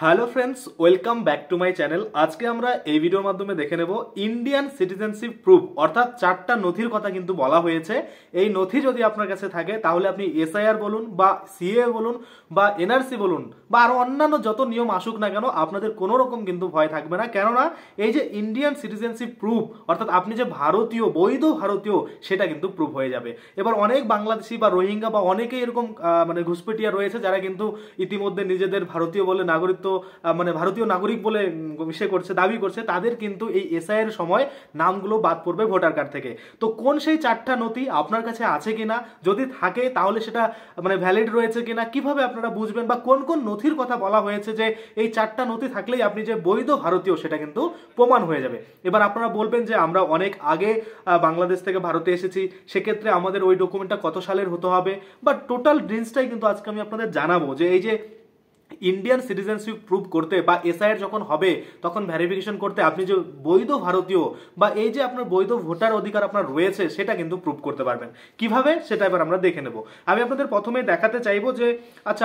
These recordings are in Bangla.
Hello friends, welcome back to my channel. আজকে আমরা এই ভিডিওর মাধ্যমে দেখে নেব ইন্ডিয়ান সিটিজেনশিপ প্রুফ, অর্থাৎ 4টা নথির কথা কিন্তু বলা হয়েছে। এই নথি যদি আপনার কাছে থাকে তাহলে আপনি এসআইআর বলুন বা সিএ বলুন বা এনআরসি বলুন বা আরো অন্যান্য যত নিয়ম আসুক না কেন, আপনাদের কোনো রকম কিন্তু ভয় থাকবে না। কেননা এই যে ইন্ডিয়ান সিটিজেনশিপ প্রুফ, অর্থাৎ আপনি যে ভারতীয়, বৈধ ভারতীয়, সেটা কিন্তু প্রুফ হয়ে যাবে। এবার অনেক বাংলাদেশি বা রোহিঙ্গা বা অনেকেই এরকম ঘুষপেটিয়া রয়েছে যারা কিন্তু ইতিমধ্যে নিজেদের ভারতীয় বলে নাগরিকত্ব ভারতীয় নাগরিক বলে দাবি করছে, তাদের কিন্তু এই এসআইয়ের সময় নামগুলো বাদ পড়বে ভোটার কার্ড থেকে। তো কোন সেই 4টা নথি আপনার কাছে আছে কিনা, যদি থাকে তাহলে সেটা ভ্যালিড রয়েছে কিনা, কিভাবে আপনারা বুঝবেন বা কোন কোন নথির কথা বলা হয়েছে যে এই 4টা নথি থাকলেই আপনি যে বৈধ ভারতীয় সেটা কিন্তু প্রমাণ হয়ে যাবে। এবার আপনারা বলবেন যে আমরা অনেক আগে বাংলাদেশ থেকে ভারতে এসেছি, সেক্ষেত্রে আমাদের ওই ডকুমেন্টটা কত সালের হতে হবে বা টোটাল ডিটেইলসটাই কিন্তু আজকে আমি আপনাদের জানাবো যে এই যে ইন্ডিয়ান সিটিজেনশিপ প্রুভ করতে বা এসআইআর যখন হবে তখন ভেরিফিকেশন করতে আপনি যে বৈধ ভারতীয় বা এই যে আপনার বৈধ ভোটার অধিকার আপনার রয়েছে সেটা কিন্তু প্রুভ করতে পারবেন। কিভাবে সেটা এবার আমরা দেখে নেব। আমি আপনাদের প্রথমে দেখাতে চাইবো যে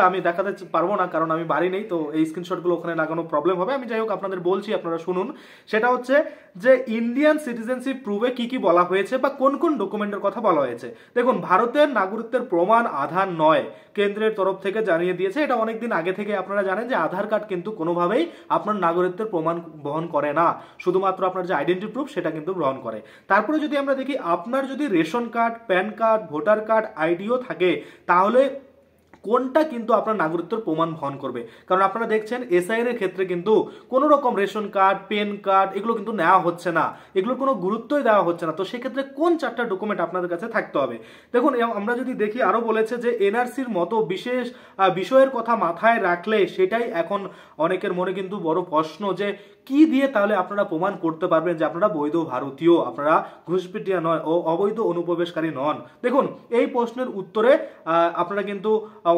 আমি দেখাতে পারবো না কারণ আমি বাড়ি নেই, তো এই স্ক্রিনশটগুলো ওখানে লাগানো প্রবলেম হবে। আমি যাই হোক আপনাদের বলছি, আপনারা শুনুন। সেটা হচ্ছে যে ইন্ডিয়ান সিটিজেনশিপ প্রুভে কি কি বলা হয়েছে বা কোন কোন ডকুমেন্টের কথা বলা হয়েছে। দেখুন, ভারতের নাগরিকত্বের প্রমাণ আধার নয়, কেন্দ্রের তরফ থেকে জানিয়ে দিয়েছে। এটা অনেকদিন আগে থেকে আপনারা জানেন যে আধার কার্ড কিন্তু কোনোভাবেই আপনার নাগরিকত্বের প্রমাণ বহন করে না, শুধুমাত্র আপনার যে আইডেন্টি প্রুফ সেটা কিন্তু গ্রহণ করে। তারপরে যদি আমরা দেখি, আপনার যদি ration card, PAN card, voter card, আইডিও থাকে তাহলে কোনটা কিন্তু আপনার নাগরিকত্বের প্রমাণ বহন করবে। কারণ আপনারা দেখছেন এসআইআর এর ক্ষেত্রে কিন্তু কোনো রকম রেশন কার্ড, পেন কার্ড এগুলো কিন্তু নেওয়া হচ্ছে না, এগুলোর কোনো গুরুত্বই দেওয়া হচ্ছে না। তো সেক্ষেত্রে কোন 4টা ডকুমেন্ট আপনাদের কাছে থাকতে হবে। দেখুন, আমরা যদি দেখি আরো বলেছে যে এনআরসির মতো বিশেষ বিষয়ের কথা মাথায় রাখলে সেটাই এখন অনেকের মনে কিন্তু বড় প্রশ্ন যে কি দিয়ে তাহলে আপনারা প্রমাণ করতে পারবেন যে আপনারা বৈধ ভারতীয়, আপনারা ঘুষপেটিয়া নয় ও অবৈধ অনুপ্রবেশকারী নন। দেখুন, এই প্রশ্নের উত্তরে আপনারা কিন্তু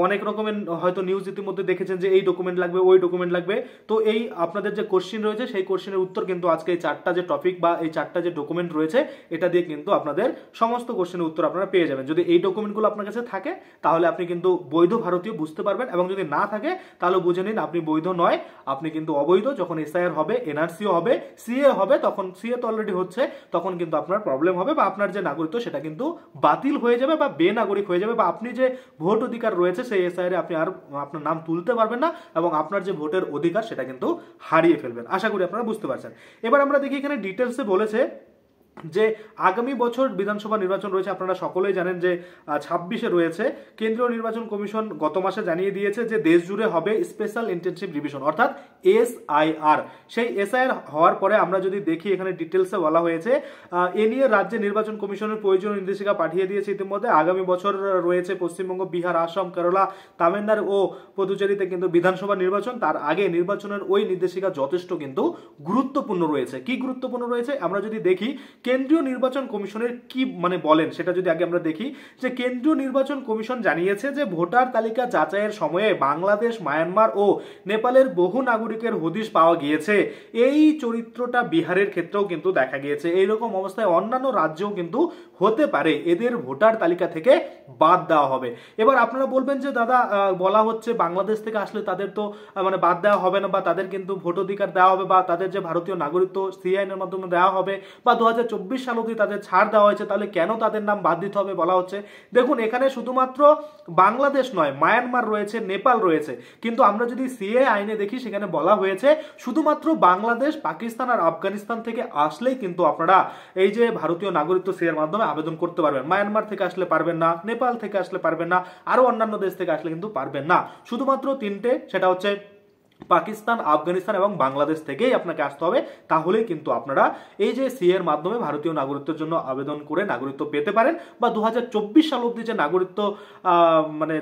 অনেক রকমের হয়তো নিউজ ইতিমধ্যে দেখেছেন যে এই ডকুমেন্ট লাগবে, ওই ডকুমেন্ট লাগবে। তো এই আপনাদের যে কোশ্চিন রয়েছে সেই কোশ্চিনের উত্তর কিন্তু আজকে এই 4টা যে টপিক বা এই 4টা যে ডকুমেন্ট রয়েছে এটা দিয়ে কিন্তু আপনাদের সমস্ত কোশ্চিনের উত্তর আপনারা পেয়ে যাবেন। যদি এই ডকুমেন্টগুলো আপনার কাছে থাকে তাহলে আপনি কিন্তু বৈধ ভারতীয় বুঝতে পারবেন, এবং যদি না থাকে তাহলে বুঝে নিন আপনি বৈধ নয়, আপনি কিন্তু অবৈধ। যখন এসআইআর হবে, এনআরসিও হবে, সিএ হবে, তখন সিএ তো অলরেডি হচ্ছে, তখন কিন্তু আপনার প্রবলেম হবে বা আপনার যে নাগরিকত্ব সেটা কিন্তু বাতিল হয়ে যাবে বা বেনাগরিক হয়ে যাবে, বা আপনি যে ভোট অধিকার রয়েছে সেই এসআইআর আপনি আর আপনার নাম তুলতে পারবেন না এবং আপনার যে ভোটের অধিকার সেটা কিন্তু হারিয়ে ফেলবেন। আশা করি আপনারা বুঝতে পারছেন। এবার আমরা দেখি এখানে ডিটেলসে বলেছে যে আগামী বছর বিধানসভা নির্বাচন রয়েছে। আপনারা সকলেই জানেন যে 26-এ রয়েছে। কেন্দ্রীয় নির্বাচন কমিশন গত মাসে জানিয়ে দিয়েছে যে দেশ জুড়ে হবে স্পেশাল ইন্টেনসিভ রিভিশন, অর্থাৎ এসআইআর। সেই এসআইআর হওয়ার পরে আমরা যদি দেখি এখানে ডিটেলসে বলা হয়েছে এ নিয়ে রাজ্যে নির্বাচন কমিশনের প্রয়োজনীয় নির্দেশিকা পাঠিয়ে দিয়েছে ইতিমধ্যে। আগামী বছর রয়েছে পশ্চিমবঙ্গ, বিহার, আসাম, কেরালা, তামিলনাড়ু ও পুদুচেরিতে কিন্তু বিধানসভা নির্বাচন। তার আগে নির্বাচনের ওই নির্দেশিকা যথেষ্ট কিন্তু গুরুত্বপূর্ণ রয়েছে। কি গুরুত্বপূর্ণ রয়েছে আমরা যদি দেখি, কেন্দ্রীয় নির্বাচন কমিশনের কি বলেন সেটা যদি আগে আমরা দেখি, যে কেন্দ্রীয় নির্বাচন কমিশন জানিয়েছে যে ভোটার তালিকা যাচাইয়ের সময়ে বাংলাদেশ, মায়ানমার ও নেপালের বহু নাগরিকের হদিশ পাওয়া গিয়েছে। এই চরিত্রটা বিহারের ক্ষেত্রেও কিন্তু দেখা গিয়েছে। এইরকম অবস্থায় অন্যান্য রাজ্যেও কিন্তু হতে পারে এদের ভোটার তালিকা থেকে বাদ দেওয়া হবে। এবার আপনারা বলবেন যে দাদা, বলা হচ্ছে বাংলাদেশ থেকে আসলে তাদের তো বাদ দেওয়া হবে না, বা তাদের কিন্তু ভোট অধিকার দেওয়া হবে, বা তাদের যে ভারতীয় নাগরিকত্ব সিআইএন এর মাধ্যমে দেওয়া হবে, বা 2024 সাল অবধি তাদের ছাড় দেওয়া হয়েছে, তাহলে কেন তাদের নাম বাদ দিতে হবে বলা হচ্ছে। দেখুন, এখানে শুধুমাত্র বাংলাদেশ নয়, মায়ানমার রয়েছে, নেপাল রয়েছে, কিন্তু আমরা যদি সিএ আইনে দেখি সেখানে বলা হয়েছে শুধুমাত্র বাংলাদেশ, পাকিস্তান আর আফগানিস্তান থেকে আসলেই কিন্তু আপনারা এই যে ভারতীয় নাগরিকত্ব সিএর মাধ্যমে আবেদন করতে পারবেন। মায়ানমার থেকে আসলে পারবেন না, নেপাল থেকে আসলে পারবেন না, আরো অন্যান্য দেশ থেকে আসলে কিন্তু পারবেন না। শুধুমাত্র 3টে, সেটা হচ্ছে পাকিস্তান, আফগানিস্তান এবং বাংলাদেশ থেকেই আপনাকে আসতে হবে। তাহলেই কিন্তু আপনারা এই যে সি এর মাধ্যমে ভারতীয় নাগরিকত্বের জন্য আবেদন করে নাগরিকত্ব পেতে পারেন, বা 2024 সাল অবধি যে নাগরিকত্ব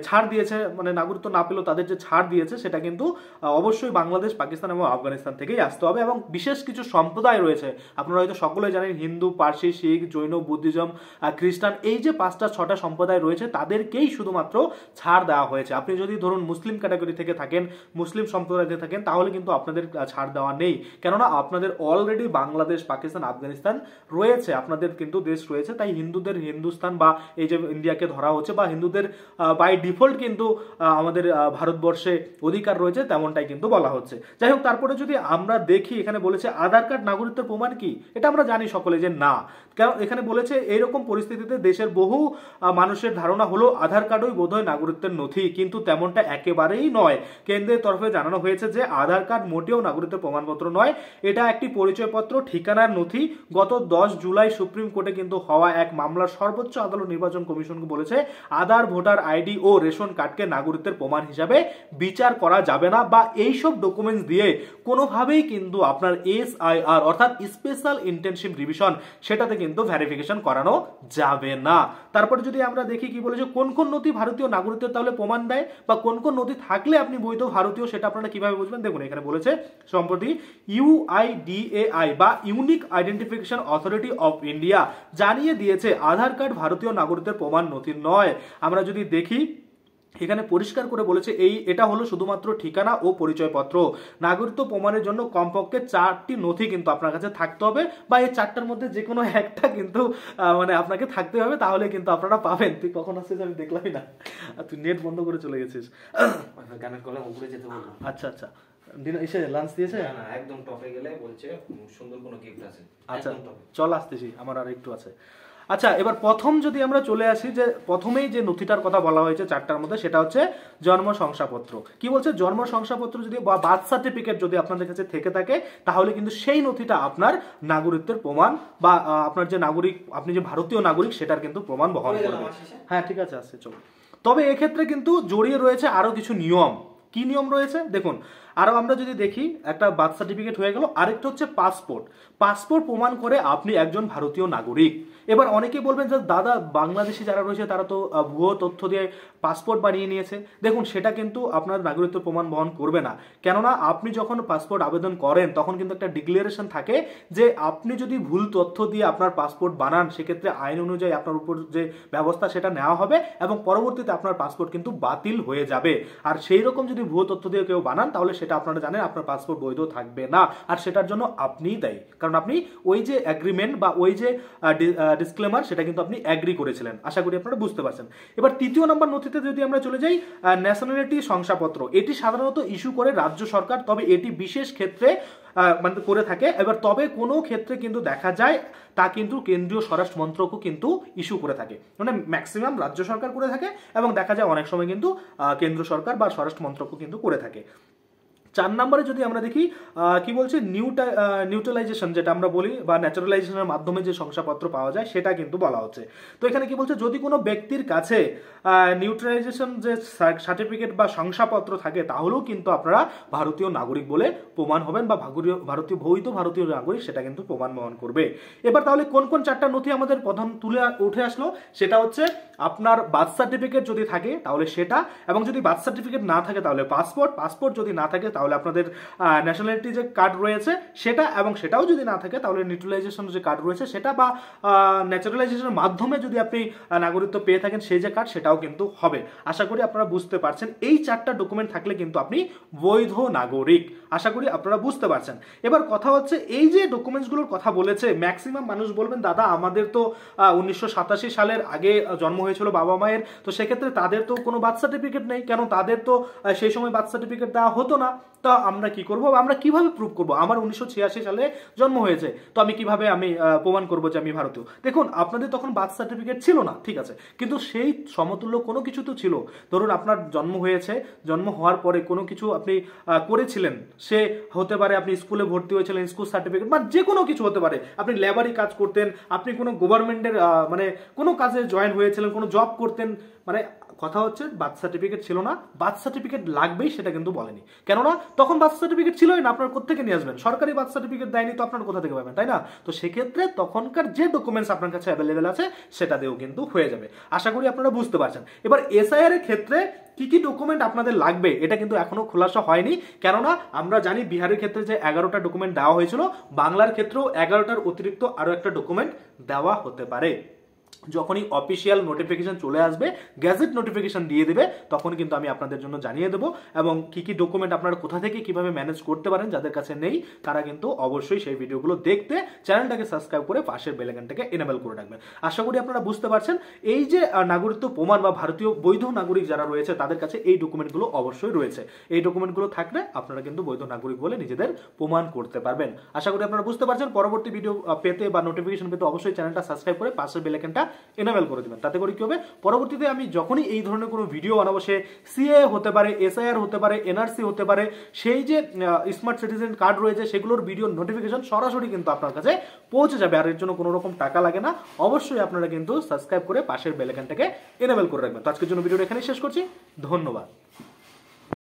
ছাড় দিয়েছে, নাগরিকত্ব না পেলেও তাদের যে ছাড় দিয়েছে সেটা কিন্তু অবশ্যই বাংলাদেশ, পাকিস্তান এবং আফগানিস্তান থেকেই আসতে হবে। এবং বিশেষ কিছু সম্প্রদায় রয়েছে, আপনারা হয়তো সকলেই জানেন, হিন্দু, পার্সি, শিখ, জৈন, বুদ্ধিজম, খ্রিস্টান, এই যে 5টা-6টা সম্প্রদায় রয়েছে তাদেরকেই শুধুমাত্র ছাড় দেওয়া হয়েছে। আপনি যদি ধরুন মুসলিম ক্যাটাগরি থেকে থাকেন, মুসলিম সম্প্রদায় থেকে থাকেন তাহলে কিন্তু আপনাদের ছাড় দেওয়া নেই, কেননা আপনাদের অলরেডি বাংলাদেশ, পাকিস্তান, আফগানিস্তান রয়েছে, আপনাদের কিন্তু দেশ রয়েছে, তাই হিন্দুদের হিন্দুস্তান বা এই যে ইন্ডিয়াকে ধরা হচ্ছে, বা হিন্দুদের বাই ডিফল্ট কিন্তু আমাদের ভারতবর্ষে অধিকার রয়েছে তেমনটাই কিন্তু বলা হচ্ছে। যাই হোক, তারপরে যদি আমরা দেখি এখানে বলেছে আধার কার্ড নাগরিকত্বের প্রমাণ কি, এটা আমরা জানি সকলে যে না, কারণ এখানে বলেছে এইরকম পরিস্থিতিতে দেশের বহু মানুষের ধারণা হলো আধার কার্ডই বোধহয় নাগরিকত্বের নথি, কিন্তু তেমনটা একেবারেই নয়। কেন্দ্রের তরফে জানানো হয়েছে যে আধার কার্ড মোটেও নাগরিকত্বের প্রমাণপত্র নয়, এটা একটি পরিচয়পত্র, ঠিকানার নথি। গত 10 জুলাই সুপ্রিম কোর্টে কিন্তু হওয়া এক মামলার সর্বোচ্চ আদালত নির্বাচন কমিশনকে বলেছে আধার, ভোটার আইডি ও রেশন কার্ডকে নাগরিকত্বের প্রমাণ হিসাবে বিচার করা যাবে না, বা এইসব ডকুমেন্টস দিয়ে কোনোভাবেই কিন্তু আপনার SIR অর্থাৎ স্পেশাল ইন্টেনসিভ রিভিশন সেটাতে কিন্তু ভেরিফিকেশন করানো যাবে না। তারপরে যদি আমরা দেখি কি বলেছে, কোন কোন নথি ভারতীয় নাগরিকত্বের তাহলে প্রমাণ দেয়, বা কোন কোন নথি থাকলে আপনি বৈধ ভারতীয়, সেটা আপনারা কিভাবে বুঝবেন। দেখুন এখানে বলেছে সম্প্রতি UIDAI বা unique identification authority of India জানিয়ে দিয়েছে আধার কার্ড ভারতীয় নাগরিকত্বের প্রমাণ নথি নয়। আমরা যদি দেখি এখানে পরিষ্কার করে বলেছে এটা হলো শুধুমাত্র ঠিকানা ও পরিচয়পত্র। নাগরিকত্ব প্রমাণের জন্য কমপক্ষে 4টি নথি কিন্তু আপনার কাছে থাকতে হবে, বা এই 4টার মধ্যে যে কোনো একটা কিন্তু মানে আপনাকে থাকতে হবে, তাহলে কিন্তু আপনারা পাবেন। তুই কখন আসছিস আমি দেখলামই না, তুই নেট বন্ধ করে চলে গেছিস। গানের গলা উপরে যেতে বলবো। আচ্ছা আচ্ছা, দিন এসে লাঞ্চ দিয়েছে? না একদম টপে গেলে বলছে সুন্দর কোনো গিফট আছে। আচ্ছা চল আসতেছি, আমার আর একটু আছে। আচ্ছা, এবার প্রথম যদি আমরা চলে আসি, যে প্রথমেই যে নথিটার কথা বলা হয়েছে 4টার মধ্যে, সেটা হচ্ছে জন্ম শংসাপত্র। কি বলছে, জন্ম শংসাপত্র যদি বা বার্থ সার্টিফিকেট যদি আপনাদের কাছে থেকে থাকে, তাহলে কিন্তু সেই নথিটা আপনার নাগরিকত্বের প্রমাণ, বা আপনার যে নাগরিক, আপনি যে ভারতীয় নাগরিক সেটার কিন্তু প্রমাণ বহন করবে। হ্যাঁ ঠিক আছে, আসছে চলো। তবে এক্ষেত্রে কিন্তু জড়িয়ে রয়েছে আরো কিছু নিয়ম। কি নিয়ম রয়েছে দেখুন, আরো আমরা যদি দেখি, একটা বার্থ সার্টিফিকেট হয়ে গেল, আরেকটা হচ্ছে পাসপোর্ট। পাসপোর্ট প্রমাণ করে আপনি একজন ভারতীয় নাগরিক। এবার অনেকে বলবেন যে দাদা, বাংলাদেশি যারা রয়েছে তারা তো ভুয়ো তথ্য দিয়ে পাসপোর্ট বানিয়ে নিয়েছে। দেখুন সেটা কিন্তু আপনার নাগরিকত্ব প্রমাণ বহন করবে না, কেননা আপনি যখন পাসপোর্ট আবেদন করেন তখন কিন্তু একটা ডিক্লারেশন থাকে যে আপনি যদি ভুল তথ্য দিয়ে আপনার পাসপোর্ট বানান, সেক্ষেত্রে আইন অনুযায়ী আপনার উপর যে ব্যবস্থা সেটা নেওয়া হবে, এবং পরবর্তীতে আপনার পাসপোর্ট কিন্তু বাতিল হয়ে যাবে। আর সেই রকম যদি ভুয়ো তথ্য দিয়ে কেউ বানান, তাহলে সেটা আপনারা জানেন আপনার পাসপোর্ট বৈধ থাকবে না, আর সেটার জন্য আপনিই দায়ী, কারণ আপনি ওই যে এগ্রিমেন্ট বা ওই যে ডিসক্লেমার সেটা কিন্তু আপনি এগ্রি করেছিলেন। আশা করি আপনারা বুঝতে পারছেন। এবার 3য় নম্বর নথিতে যদি আমরা চলে যাই, ন্যাশনালিটি শংসাপত্র। এটি সাধারণত ইস্যু করে রাজ্য সরকার, তবে এটি বিশেষ ক্ষেত্রে মানে করে থাকে। এবার তবে কোনো ক্ষেত্রে কিন্তু দেখা যায় তা কিন্তু কেন্দ্রীয় স্বরাষ্ট্র মন্ত্রকও কিন্তু ইস্যু করে থাকে, মানে ম্যাক্সিমাম রাজ্য সরকার করে থাকে, এবং দেখা যায় অনেক সময় কিন্তু কেন্দ্র সরকার বা স্বরাষ্ট্র মন্ত্রকও কিন্তু করে থাকে। 4 নম্বরে যদি আমরা দেখি কি বলছে, নিউট্রালাইজেশন যেটা আমরা বলি, বা ন্যাচারালাইজেশনের মাধ্যমে যে শংসাপত্র পাওয়া যায় সেটা কিন্তু বলা হচ্ছে। তো এখানে কি বলছে, যদি কোনো ব্যক্তির কাছে নিউট্রালাইজেশন যে সার্টিফিকেট বা শংসাপত্র থাকে, তাহলেও কিন্তু আপনারা ভারতীয় নাগরিক বলে প্রমাণ হবেন, বা ভারতীয় বৈধ ভারতীয় নাগরিক সেটা কিন্তু প্রমাণ বহন করবে। এবার তাহলে কোন কোন 4টা নথি আমাদের প্রধান তুলে উঠে আসলো, সেটা হচ্ছে আপনার বার্থ সার্টিফিকেট যদি থাকে তাহলে সেটা, এবং যদি বার্থ সার্টিফিকেট না থাকে তাহলে পাসপোর্ট যদি না থাকে তাহলে আপনাদের ন্যাশনালিটি যে কার্ড রয়েছে সেটা, এবং সেটাও যদি না থাকে তাহলে নিউট্রালাইজেশন যে কার্ড রয়েছে সেটা, বা ন্যাচারালাইজেশনের মাধ্যমে যদি আপনি নাগরিকত্ব পেয়ে থাকেন সেই যে কার্ড, সেটাও কিন্তু হবে। আশা করি আপনারা বুঝতে পারছেন, এই 4টা ডকুমেন্ট থাকলে কিন্তু আপনি বৈধ নাগরিক। আশা করি আপনারা বুঝতে পারছেন। এবার কথা হচ্ছে, এই যে ডকুমেন্টসগুলোর কথা বলেছে, ম্যাক্সিমাম মানুষ বলবেন দাদা আমাদের তো 1987 সালের আগে জন্ম হয়েছিল বাবা মায়ের, তো সেক্ষেত্রে তাদের তো কোনো বার্থ সার্টিফিকেট নেই, কেন তাদের তো সেই সময় বার্থ সার্টিফিকেট দেওয়া হতো না। তো আমরা কি করবো, আমরা কিভাবে প্রুভ করবো আমার 1986 সালে জন্ম হয়েছে, তো আমি কিভাবে প্রমাণ করবো যে আমি ভারতীয়। দেখুন আপনাদের তখন বার্থ সার্টিফিকেট ছিল না, ঠিক আছে, কিন্তু সেই সমতুল্য কোনো কিছু তো ছিল। ধরুন আপনার জন্ম হয়েছে, জন্ম হওয়ার পরে কোনো কিছু আপনি করেছিলেন, সে হতে পারে আপনি স্কুলে ভর্তি হয়েছিলেন, স্কুল সার্টিফিকেট, বা যে কোনো কিছু হতে পারে, আপনি লেবারি কাজ করতেন, আপনি কোনো গভর্নমেন্টের মানে কোনো কাজে জয়েন হয়েছিলেন, কোনো জব করতেন, মানে কথা হচ্ছে বার্থ সার্টিফিকেট ছিল না, বার্থ সার্টিফিকেট লাগবেই সেটা কিন্তু বলেনি, কেননা তখন বার্থ সার্টিফিকেট ছিলই না, আপনার কোথেকে নিয়ে আসবেন, সরকারি বার্থ সার্টিফিকেট দেয়নি, তো আপনার কোথা থেকে পাবেন, তাই না? তো সেক্ষেত্রে তখনকার যে ডকুমেন্টস আপনার কাছে অ্যাভেলেবেল আছে সেটা দিয়েও কিন্তু হয়ে যাবে। আশা করি আপনারা বুঝতে পারছেন। এবার SIR এর ক্ষেত্রে কি কি ডকুমেন্ট আপনাদের লাগবে এটা কিন্তু এখনো খোলাসা হয়নি, কেননা আমরা জানি বিহারের ক্ষেত্রে যে 11টা ডকুমেন্ট দেওয়া হয়েছিল, বাংলার ক্ষেত্রেও 11টার অতিরিক্ত আরো একটা ডকুমেন্ট দেওয়া হতে পারে। যখনই অফিসিয়াল নোটিফিকেশন চলে আসবে, গ্যাজেট নোটিফিকেশন দিয়ে দেবে, তখন কিন্তু আমি আপনাদের জন্য জানিয়ে দেবো। এবং কি কি ডকুমেন্ট আপনারা কোথা থেকে কিভাবে ম্যানেজ করতে পারেন, যাদের কাছে নেই তারা কিন্তু অবশ্যই সেই ভিডিওগুলো দেখতে চ্যানেলটাকে সাবস্ক্রাইব করে পাশের বেল আইকনটাকে এনেবল করে রাখবেন। আশা করি আপনারা বুঝতে পারছেন এই যে নাগরিকত্ব প্রমাণ বা ভারতীয় বৈধ নাগরিক যারা রয়েছে তাদের কাছে এই ডকুমেন্টগুলো অবশ্যই রয়েছে। এই ডকুমেন্টগুলো থাকলে আপনারা কিন্তু বৈধ নাগরিক বলে নিজেদের প্রমাণ করতে পারবেন। আশা করি আপনারা বুঝতে পারছেন। পরবর্তী ভিডিও পেতে বা নোটিফিকেশন পেতে অবশ্যই চ্যানেলটা সাবস্ক্রাইব করে পাশের বেল আইকনটা এনেবল করে দিবেন। তাতে করে কি হবে, পরবর্তীতে আমি যখনই এই ধরনের কোনো ভিডিও বানাবো, সে সিএ হতে পারে, এসআইআর হতে পারে, এনআরসি হতে পারে, সেই যে স্মার্ট সিটিজেন কার্ড রয়েছে সেগুলোর ভিডিও নোটিফিকেশন সরাসরি কিন্তু আপনার কাছে পৌঁছে যাবে। আর এর জন্য কোনো রকম টাকা লাগে না। অবশ্যই আপনারা কিন্তু সাবস্ক্রাইব করে পাশের বেল আইকনটাকে এনেবল করে রাখবেন। তো আজকের জন্য ভিডিওটা এখানেই শেষ করছি। ধন্যবাদ।